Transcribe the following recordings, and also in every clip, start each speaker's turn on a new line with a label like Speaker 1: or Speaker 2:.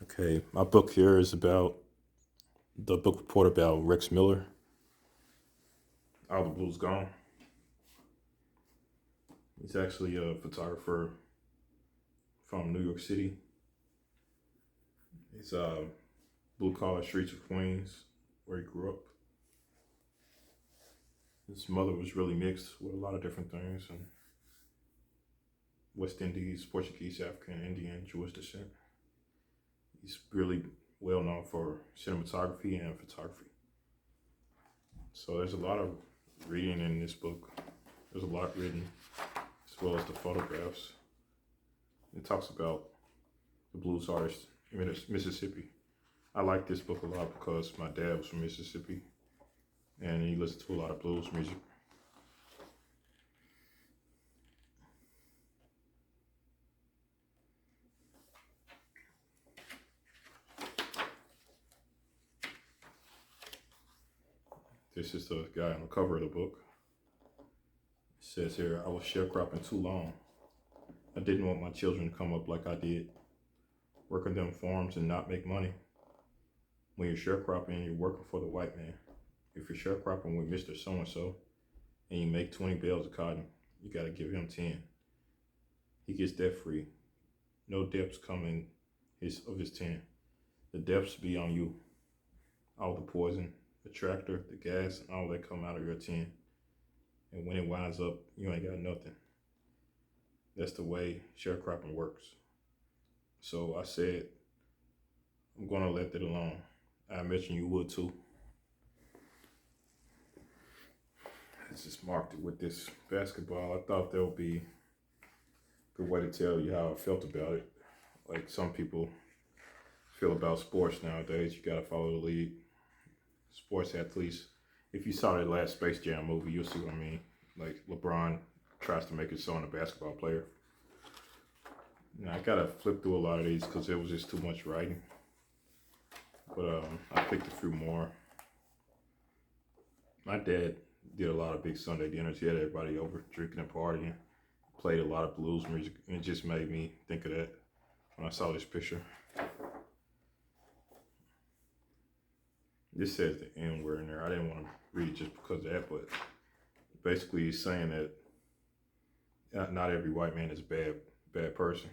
Speaker 1: Okay, my book here is about the book report about Rex Miller. All the Blues Gone. He's actually a photographer from New York City. He's blue collar streets of Queens, where he grew up. His mother was really mixed with a lot of different things, and West Indies, Portuguese, African, Indian, Jewish descent. He's really well known for cinematography and photography. So there's a lot of reading in this book. There's a lot written, as well as the photographs. It talks about the blues artist in Mississippi. I like this book a lot because my dad was from Mississippi and he listened to a lot of blues music. This is the guy on the cover of the book. It says here, I was sharecropping too long. I didn't want my children to come up like I did, working them farms and not make money. When you're sharecropping, you're working for the white man. If you're sharecropping with Mr. So-and-so and you make 20 bales of cotton, you gotta give him 10. He gets debt free. No debts come in of his 10. The debts be on you. All the poison, the tractor, the gas, and all that come out of your 10. And when it winds up, you ain't got nothing. That's the way sharecropping works. So I said, I'm gonna let that alone. I imagine you would too. I just marked it with this basketball. I thought that would be a good way to tell you how I felt about it. Like some people feel about sports nowadays, you gotta follow the lead. Sports athletes, if you saw that last Space Jam movie, you'll see what I mean. Like LeBron tries to make it so on a basketball player. Now I gotta flip through a lot of these because it was just too much writing. But I picked a few more. My dad did a lot of big Sunday dinners. He had everybody over drinking and partying. Played a lot of blues music, and it just made me think of that when I saw this picture. This says the N word in there. I didn't want to read it just because of that, but basically he's saying that not every white man is a bad person.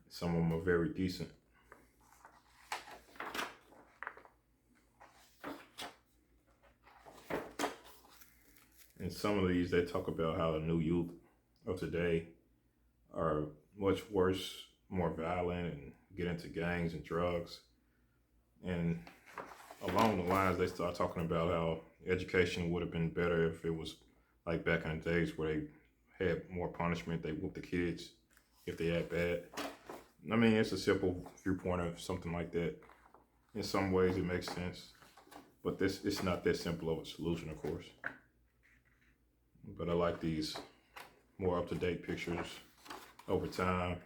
Speaker 1: Some of them are very decent. And some of these, they talk about how the new youth of today are much worse, more violent, and get into gangs and drugs. And along the lines, they start talking about how education would have been better if it was like back in the days where they had more punishment. They whooped the kids if they had bad. I mean, it's a simple viewpoint of something like that. In some ways, it makes sense, but it's not that simple of a solution, of course. But I like these more up-to-date pictures over time.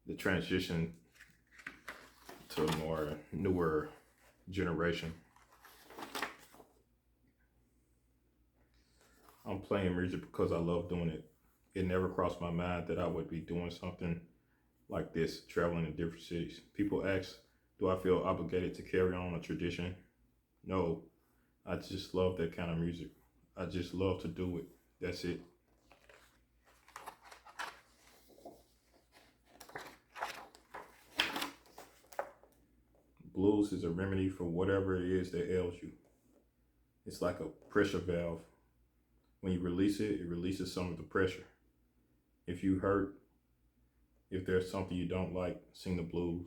Speaker 1: The transition to a more newer generation. I'm playing music because I love doing it. It never crossed my mind that I would be doing something like this, traveling in different cities. People ask, do I feel obligated to carry on a tradition? No, I just love that kind of music. I just love to do it. That's it. Blues is a remedy for whatever it is that ails you. It's like a pressure valve. When you release it, it releases some of the pressure. If you hurt, if there's something you don't like, sing the blues.